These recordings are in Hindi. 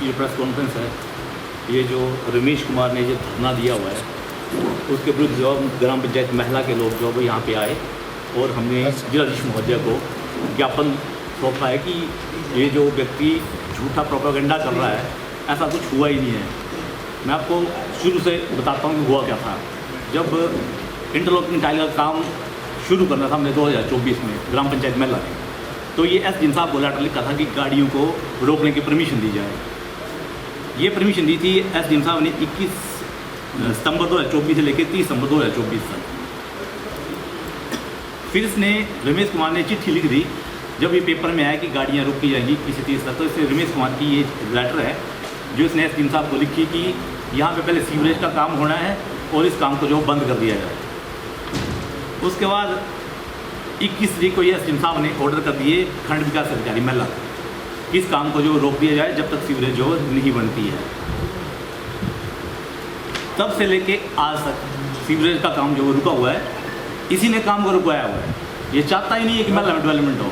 ये प्रेस कॉन्फ्रेंस है, ये जो रमेश कुमार ने जो धरना दिया हुआ है उसके विरुद्ध जो ग्राम पंचायत महिला के लोग जो वो यहाँ पे आए और हमने जिलाधीश महोदय को ज्ञापन सौंपा है कि ये जो व्यक्ति झूठा प्रोपेगेंडा कर रहा है, ऐसा कुछ हुआ ही नहीं है। मैं आपको शुरू से बताता हूँ कि हुआ क्या था। जब इंटरलॉकिंग टाइल का काम शुरू करना था हमने 2024 में ग्राम पंचायत महिला में, तो ये एसडीएम साहब को लेटर लिखा था कि गाड़ियों को रोकने की परमिशन दी जाए। ये परमिशन दी थी एसडीएम साहब ने 21 सितंबर 2024 से लेकर 30 सितंबर 2024 तक। फिर इसने रमेश कुमार ने चिट्ठी लिख दी जब ये पेपर में आया कि गाड़ियाँ रोकी जाएंगी किसी 30 तक, तो इससे रमेश कुमार की ये लेटर है जो इसने एसडीएम साहब को लिखी कि यहाँ पे पहले सीवरेज का काम होना है और इस काम को जो बंद कर दिया जाए। उसके बाद 21 तरीक को ये एसडीएम साहब ने ऑर्डर कर दिए खंड विकास अधिकारी महिला इस काम को जो रोक दिया जाए जब तक सीवरेज जो नहीं बनती है। तब से लेके आज तक सीवरेज का काम जो रुका हुआ है, इसी ने काम को रुकाया हुआ है। ये चाहता ही नहीं है कि महिला में डेवलपमेंट हो।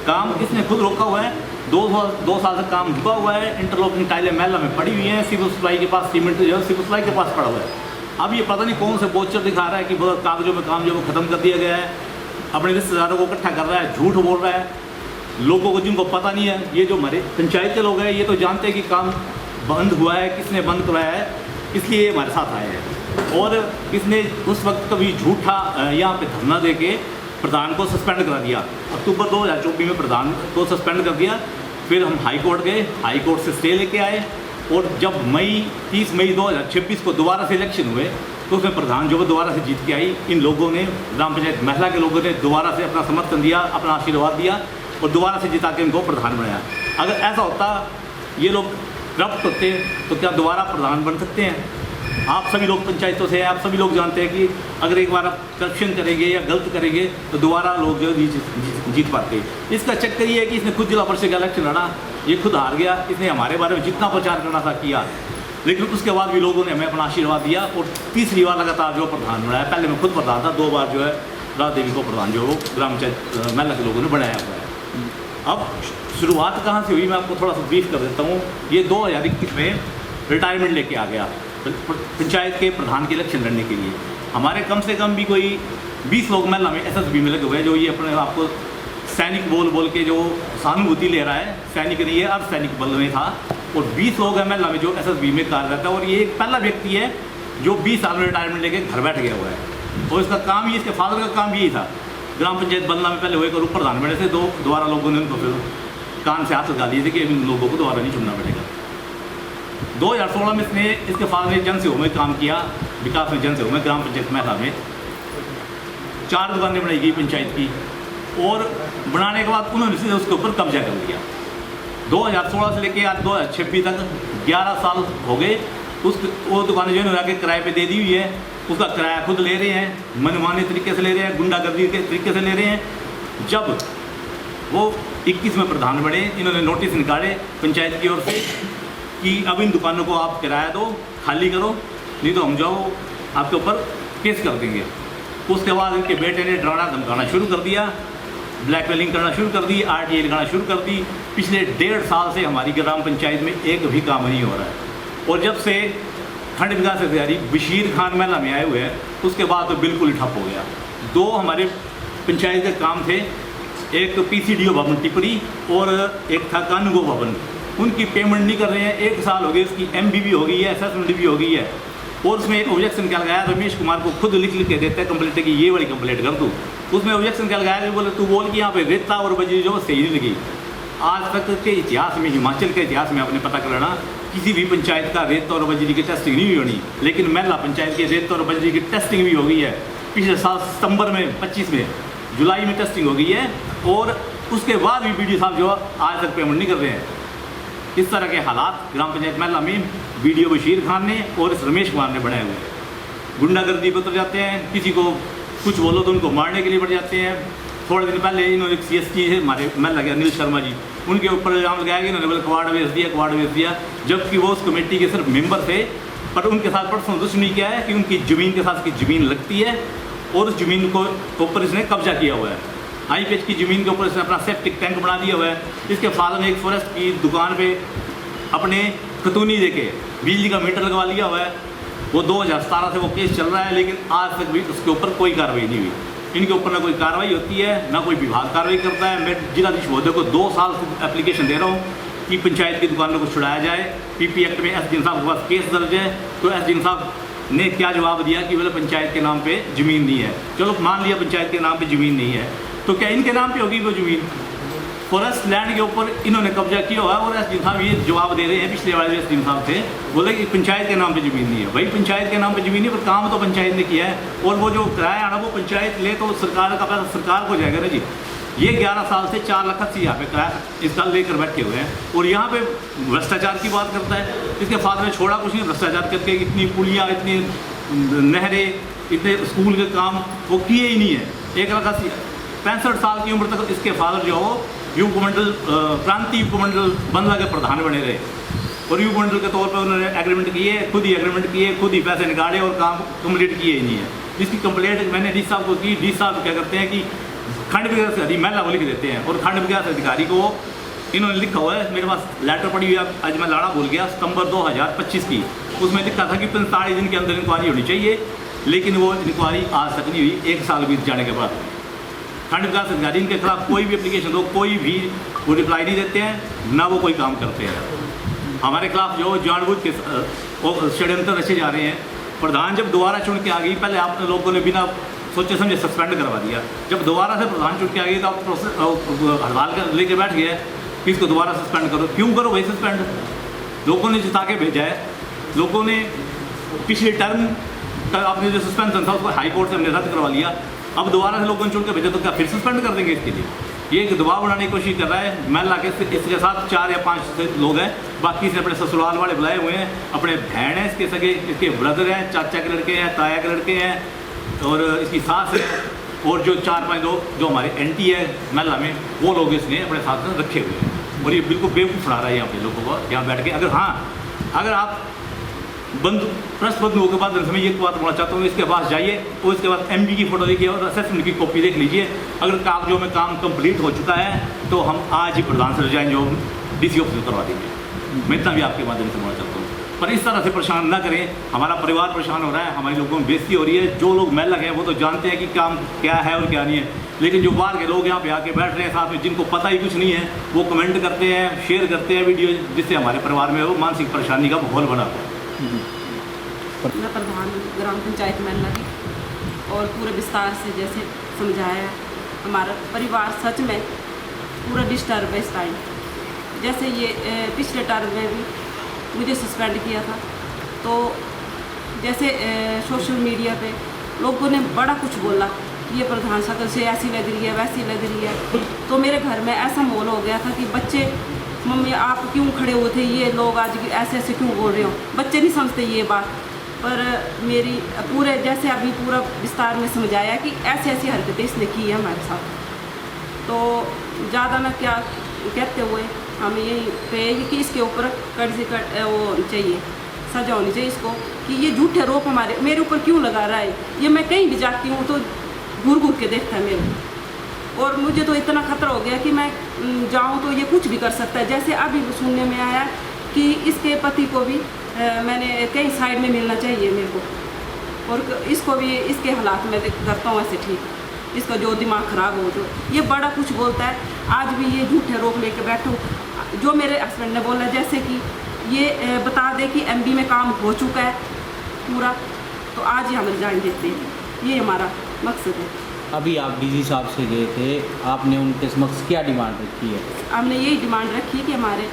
काम इसने खुद रोका हुआ है। 2 साल से काम रुका हुआ है। इंटरलॉकिंग टाइलें महिला में पड़ी हुई हैं, सिविल सप्लाई के पास सीमेंट जो है सिविल सप्लाई के पास पड़ा हुआ है। अब ये पता नहीं कौन से बोचर दिखा रहा है कि बहुत कागजों में काम जो वो ख़त्म कर दिया गया है, अपने रिश्तेदारों को इकट्ठा कर रहा है, झूठ बोल रहा है। लोगों को जिनको पता नहीं है, ये जो हमारे पंचायत के लोग हैं ये तो जानते हैं कि काम बंद हुआ है, किसने बंद करवाया है, इसलिए ये हमारे साथ आए हैं। और इसने उस वक्त कभी झूठा यहाँ पे धरना दे के प्रधान को सस्पेंड करा दिया। अक्टूबर 2024 में प्रधान को सस्पेंड कर दिया। फिर हम हाई कोर्ट गए, हाई कोर्ट से स्टे लेके आए और जब 30 मई 2026 को दोबारा से इलेक्शन हुए तो उसमें प्रधान जो दोबारा से जीत के आई। इन लोगों ने, ग्राम पंचायत महिला के लोगों ने दोबारा से अपना समर्थन दिया, अपना आशीर्वाद दिया और दोबारा से जिता के इनको प्रधान बनाया। अगर ऐसा होता, ये लोग करप्ट होते तो क्या दोबारा प्रधान बन सकते हैं? आप सभी लोग पंचायतों से हैं, आप सभी लोग जानते हैं कि अगर एक बार आप करप्शन करेंगे या गलत करेंगे तो दोबारा लोग जो जीत पाते। इसका चक्कर ये है कि इसने खुद जिला परिषद का इलेक्शन लड़ा, ये खुद हार गया। इसने हमारे बारे में जितना प्रचार करना था किया, लेकिन उसके बाद भी लोगों ने हमें अपना आशीर्वाद दिया और तीसरी बार लगातार जो प्रधान बनाया। पहले मैं खुद प्रधान था, 2 बार जो है राज देवी को प्रधान जो ग्राम पंचायत महिला के लोगों ने बनाया हुआ है। अब शुरुआत कहाँ से हुई मैं आपको थोड़ा सा ब्रीफ कर देता हूँ। ये 2021 में रिटायरमेंट लेके आ गया पंचायत के प्रधान के इलेक्शन लड़ने के लिए। हमारे कम से कम भी कोई 20 लोग महिला में एसएसबी में लगे हुए हैं, जो ये अपने आपको सैनिक बोल के जो सहानुभूति ले रहा है। सैनिक नहीं है, अर्धसैनिक बल में था। और 20 लोग हैं महिला में जो एसएसबी में कार्यरत है। और ये एक पहला व्यक्ति है जो 20 साल में रिटायरमेंट लेके घर बैठ गया हुआ है। और इसका काम ही, इसके फादर का काम यही था। ग्राम पंचायत बदला में पहले हुए करूँ प्रधान बने थे, दोबारा लोगों ने उनको फिर कान से हाथ लगा दिए थे कि इन लोगों को दोबारा नहीं चुनना पड़ेगा। 2016 में इसने, इसके फादर ने जन सेवा में काम किया, विकास में जन सेवा में ग्राम पंचायत महिला में 4 दुकानें बनाई गई पंचायत की। और बनाने के बाद उन्होंने सीधे उसके ऊपर कब्जा कर लिया। 2016 से लेके आज 2026 तक 11 साल हो गए। वो दुकानें जो है किराए पे दे दी हुई है, उसका किराया खुद ले रहे हैं, मनमाने तरीके से ले रहे हैं, गुंडागर्दी के तरीके से ले रहे हैं। जब वो 21 में प्रधान बने, इन्होंने नोटिस निकाले पंचायत की ओर से कि अब इन दुकानों को आप किराया दो, खाली करो, नहीं तो हम जाओ आपके ऊपर केस कर देंगे। उसके बाद इनके बेटे ने डराना धमकाना शुरू कर दिया, ब्लैकमेलिंग करना शुरू कर दी, आरटीआई लगाना शुरू कर दी। पिछले 1.5 साल से हमारी ग्राम पंचायत में एक भी काम नहीं हो रहा है। और जब से खंड विकास अधिकारी बशीर खान महिला में आए हुए हैं, उसके बाद तो बिल्कुल ही ठप हो गया। 2 हमारे पंचायत के काम थे, एक पीसीडीओ भवन टिपरी और एक था कानूगो भवन। उनकी पेमेंट नहीं कर रहे हैं, 1 साल हो गए, उसकी एमबी भी हो गई है, असेसमेंट भी हो गई है। और उसमें ऑब्जेक्शन क्या लगाया, रमेश कुमार को खुद लिख के देते हैं कंप्लेंट कि ये वाली कंप्लेंट कर दूँ। उसमें ऑब्जेक्शन क्या लगाया, बोले तू बोल कि यहाँ पे रेता और बजरी जो सही नहीं लगी। आज तक के इतिहास में, हिमाचल के इतिहास में आपने पता कर लेना, किसी भी पंचायत का रेत और बजरी की टेस्टिंग नहीं हुई होनी, लेकिन महिला पंचायत की रेत और बजरी की टेस्टिंग भी हो गई है। पिछले साल सितंबर में 25 में, जुलाई में टेस्टिंग हो गई है। और उसके बाद भी बीडीओ साहब जो आज तक पेमेंट नहीं कर रहे हैं। इस तरह के हालात ग्राम पंचायत महिला में बीडीओ बशीर खान ने और इस रमेश कुमार ने बनाए हुए हैं। गुंडागर्दी पर उतर जाते हैं, किसी को कुछ बोलो तो उनको मारने के लिए बढ़ जाते हैं। थोड़े दिन पहले इन्होंने CST है हमारे महिला के अनिल शर्मा जी, उनके ऊपर इल्ज़ाम लगाया कि इन्होंने बोले कवाड़ बेच दिया, जबकि वो उस कमेटी के सिर्फ मेंबर थे। पर उनके साथ पर्सनल दुश्मनी क्या है कि उनकी ज़मीन के साथ इसकी ज़मीन लगती है और उस ज़मीन को ऊपर इसने कब्जा किया हुआ है। IPH की ज़मीन के ऊपर इसने अपना सेप्टिक टैंक बना दिया हुआ है। इसके फादर ने एक फॉरेस्ट की दुकान पे अपने खतूनी देके बिजली का मीटर लगवा लिया हुआ है। वो 2017 से वो केस चल रहा है, लेकिन आज तक भी उसके ऊपर कोई कार्रवाई नहीं हुई। इनके ऊपर ना कोई कार्रवाई होती है, ना कोई विभाग कार्रवाई करता है। मैं जिलाधीश महोदय को 2 साल से एप्लीकेशन दे रहा हूँ कि पंचायत की दुकानों को छुड़ाया जाए। पीपी एक्ट में एसडीएम साहब के पास केस दर्ज है, तो एसडीएम साहब ने क्या जवाब दिया कि बोले पंचायत के नाम पे ज़मीन नहीं है। चलो मान लिया पंचायत के नाम पे ज़मीन नहीं है, तो क्या इनके नाम पे होगी वो ज़मीन? फॉरेस्ट लैंड के ऊपर इन्होंने कब्जा किया हुआ है और एसडीएम साहब ये जवाब दे रहे हैं, पिछले वाले एसडीएम साहब थे, बोले कि पंचायत के नाम पे ज़मीन नहीं है। भाई पंचायत के नाम पे ज़मीन नहीं, पर काम तो पंचायत ने किया है, और वो जो किराया आना वो पंचायत ले तो सरकार का पैसा सरकार को जाएगा ना जी। ये 11 साल से 4,80,000 यहाँ पे किराया इसका लेकर बैठे हुए हैं, और यहाँ पे भ्रष्टाचार की बात करता है। इसके फादर ने छोड़ा कुछ नहीं, भ्रष्टाचार करके इतनी पुलियाँ, इतनी नहरें, इतने स्कूल के काम वो किए ही नहीं है। 1,65 साल की उम्र तक इसके फादर जो हो उपमंडल प्रांतीय उपमंडल बंधवा के प्रधान बने रहे, और उपमंडल के तौर पर उन्होंने एग्रीमेंट किए, खुद ही एग्रीमेंट किए, खुद ही पैसे निकाले और काम कंप्लीट किए ही नहीं है। इसकी कंप्लेंट मैंने डी साहब को की। डी साहब क्या करते हैं कि खंड विकास अधिकारी महिला को लिख देते हैं, और खंड विकास अधिकारी को इन्होंने लिखा हुआ है, मेरे पास लेटर पड़ी हुई है, आज मैं लाड़ा भूल गया, सितंबर 2025 की, उसमें लिखा था कि 45 दिन के अंदर इंक्वायरी होनी चाहिए, लेकिन वो इंक्वायरी आज तक नहीं हुई, 1 साल बीत जाने के बाद। खंड विकास अधिकारी इनके खिलाफ कोई भी एप्लीकेशन दो, कोई भी वो रिप्लाई नहीं देते हैं, ना वो कोई काम करते हैं। हमारे खिलाफ जो जानबूझ के षड्यंत्र रचे जा रहे हैं। प्रधान जब दोबारा चुन के आ गई, पहले आप लोगों ने बिना सोचे समझे सस्पेंड करवा दिया। जब दोबारा से प्रधान चुन के आ गई तो आप प्रोसेस हड़ताल कर लेके बैठ गए कि इसको दोबारा सस्पेंड करो। क्यों करो भाई सस्पेंड? लोगों ने जिता के भेजा है, लोगों ने पिछले टर्म का आपने जो सस्पेंशन था उसको हाई कोर्ट से हमने रद्द करवा लिया। अब दोबारा से लोगों ने चुन के भेजा, तो क्या फिर सस्पेंड कर देंगे? इसके लिए ये एक दबाव बनाने की कोशिश कर रहा है। महिला के इसके साथ 4 या 5 लोग हैं, बाकी से अपने ससुराल वाले बुलाए हुए हैं, अपने बहन हैं इसके सगे, इसके ब्रदर हैं, चाचा के लड़के हैं, ताया के लड़के हैं, और इसकी सास है, और जो 4-5 लोग जो हमारे एंटी है महिला में, वो लोग इसने अपने साथ में रखे हुए हैं। और ये बिल्कुल बेवकूफ़ बना रहा है यहाँ पे लोगों को यहाँ बैठ के। अगर आप प्रश्न बंद होने के बाद मैं ये बात बोलना चाहता हूँ, इसके पास जाइए और इसके बाद एमबी की फ़ोटो देखिए और असेसमेंट की कॉपी देख लीजिए। अगर कागजों में काम कंप्लीट हो चुका है तो हम आज ही प्रधान से रिजाइन जो डीसी ऑफिस करवा देंगे। मैं इतना भी आपके माध्यम से बोलना चाहता हूँ, पर इस तरह से परेशान ना करें। हमारा परिवार परेशान हो रहा है, हमारे लोगों में बेइज्जती हो रही है। जो लोग महल लगे हैं वो तो जानते हैं कि काम क्या है और क्या नहीं है, लेकिन जो बाहर के लोग यहाँ पे आके बैठ रहे हैं साथ में, जिनको पता ही कुछ नहीं है, वो कमेंट करते हैं, शेयर करते हैं वीडियो, जिससे हमारे परिवार में वो मानसिक परेशानी का माहौल बना हुआ है। मैं प्रधान ग्राम पंचायत में लगी और पूरे विस्तार से जैसे समझाया। हमारा परिवार सच में पूरा डिस्टर्ब है इस टाइम। जैसे ये पिछले टर्म में भी मुझे सस्पेंड किया था, तो जैसे सोशल मीडिया पे लोगों ने बड़ा कुछ बोला, ये प्रधान शकल से ऐसी लग रही है, वैसी लग रही है। तो मेरे घर में ऐसा माहौल हो गया था कि बच्चे, मम्मी आप क्यों खड़े हुए थे, ये लोग आज ऐसे ऐसे क्यों बोल रहे हो। बच्चे नहीं समझते ये बात, पर मेरी पूरे जैसे अभी पूरा विस्तार में समझाया कि ऐसी ऐसी हरकतें इसने की है हमारे साथ। तो ज़्यादा ना क्या कहते हुए हमें यही कहेगी कि इसके ऊपर कट से कट वो चाहिए, सजा होनी चाहिए इसको, कि ये झूठे आरोप मेरे ऊपर क्यों लगा रहा है। ये मैं कहीं भी जाती हूँ तो घूर घूर के देखता है मेरे, और मुझे तो इतना खतरा हो गया कि मैं जाऊँ तो ये कुछ भी कर सकता है। जैसे अभी सुनने में आया कि इसके पति को भी मैंने कहीं साइड में मिलना चाहिए मेरे को, और इसको भी इसके हालात में करता हूँ ऐसे ठीक, इसका जो दिमाग ख़राब हो, जो ये बड़ा कुछ बोलता है। आज भी ये झूठे रोक लेके बैठो। जो मेरे हस्बैंड ने बोला जैसे कि ये बता दे कि एमबी में काम हो चुका है पूरा, तो आज ही हम रिजाइन देते हैं, ये हमारा मकसद है। अभी आप डीजी साहब से गए थे, आपने उनके समक्ष क्या डिमांड रखी है? हमने यही डिमांड रखी कि हमारे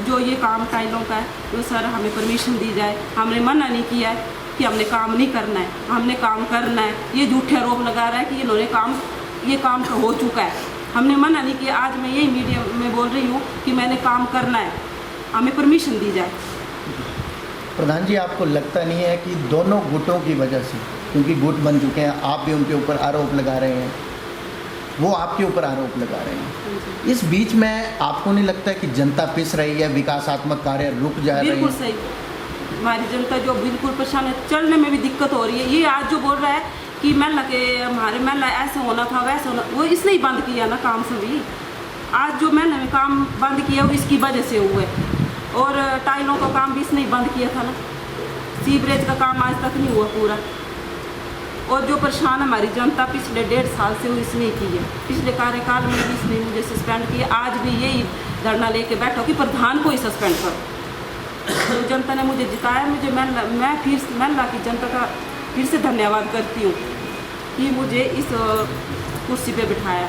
जो ये काम टाइलों का है वो सर हमें परमिशन दी जाए। हमने मना नहीं किया है कि हमने काम नहीं करना है, हमने काम करना है। ये झूठे आरोप लगा रहा है कि इन्होंने ये काम तो हो चुका है, हमने मना नहीं किया। आज मैं यही मीडिया में बोल रही हूँ कि मैंने काम करना है, हमें परमिशन दी जाए। प्रधान जी, आपको लगता नहीं है कि दोनों गुटों की वजह से, क्योंकि गुट बन चुके हैं, आप भी उनके ऊपर आरोप लगा रहे हैं, वो आपके ऊपर आरोप लगा रहे हैं, इस बीच में आपको नहीं लगता है कि जनता पिस रही है, विकासात्मक कार्य रुक जा रहे हैं? बिल्कुल सही, हमारी जनता जो बिल्कुल परेशान है, चलने में भी दिक्कत हो रही है। ये आज जो बोल रहा है कि महल्ला के हमारे महल्ला ऐसे होना था वैसे होना, वो इसने ही बंद किया ना काम सभी। आज जो महल्ला में काम बंद किया वो इसकी वजह से हुआ है। और टाइलों का काम भी इसने ही बंद किया था ना, सीवरेज का काम आज तक नहीं हुआ पूरा। और जो परेशान हमारी जनता पिछले 1.5 साल से वो इसने की है, पिछले कार्यकाल में भी इसने मुझे सस्पेंड किया, आज भी यही धरना लेके बैठो कि प्रधान को ही सस्पेंड करो। तो जनता ने मुझे जिताया, मुझे मैं फिर महिला की जनता का फिर से धन्यवाद करती हूँ कि मुझे इस कुर्सी पे बिठाया।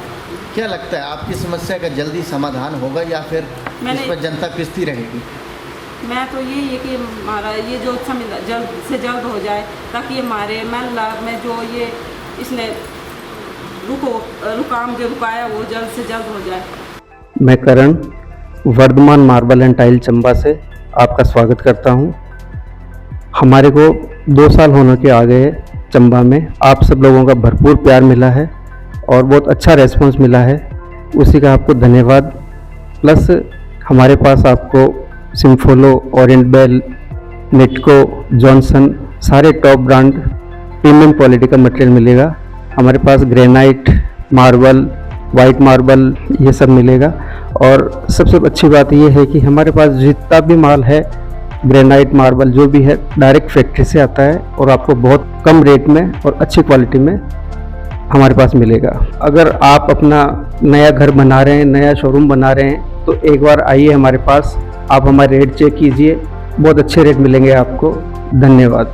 क्या लगता है आपकी समस्या का जल्दी समाधान होगा या फिर इस पर जनता पिसती रहेगी? मैं तो यही है कि हमारा ये जो जल्द से जल्द हो जाए, ताकि हमारे महिला में जो ये इसने रुकाम जो रुकाया वो जल्द से जल्द हो जाए। मैं Karan Vardhman marble and tile Chamba से आपका स्वागत करता हूं। हमारे को 2 साल होने के आ गए चंबा में, आप सब लोगों का भरपूर प्यार मिला है और बहुत अच्छा रेस्पॉन्स मिला है, उसी का आपको धन्यवाद। प्लस हमारे पास आपको सिम्फोलो, ओरिएंट बेल, नेटको, जॉनसन सारे टॉप ब्रांड प्रीमियम क्वालिटी का मटेरियल मिलेगा। हमारे पास ग्रेनाइट, मार्बल, वाइट मार्बल ये सब मिलेगा। और सबसे अच्छी बात ये है कि हमारे पास जितना भी माल है, ग्रेनाइट, मार्बल जो भी है डायरेक्ट फैक्ट्री से आता है और आपको बहुत कम रेट में और अच्छी क्वालिटी में हमारे पास मिलेगा। अगर आप अपना नया घर बना रहे हैं, नया शोरूम बना रहे हैं, तो एक बार आइए हमारे पास, आप हमारे रेट चेक कीजिए, बहुत अच्छे रेट मिलेंगे आपको। धन्यवाद।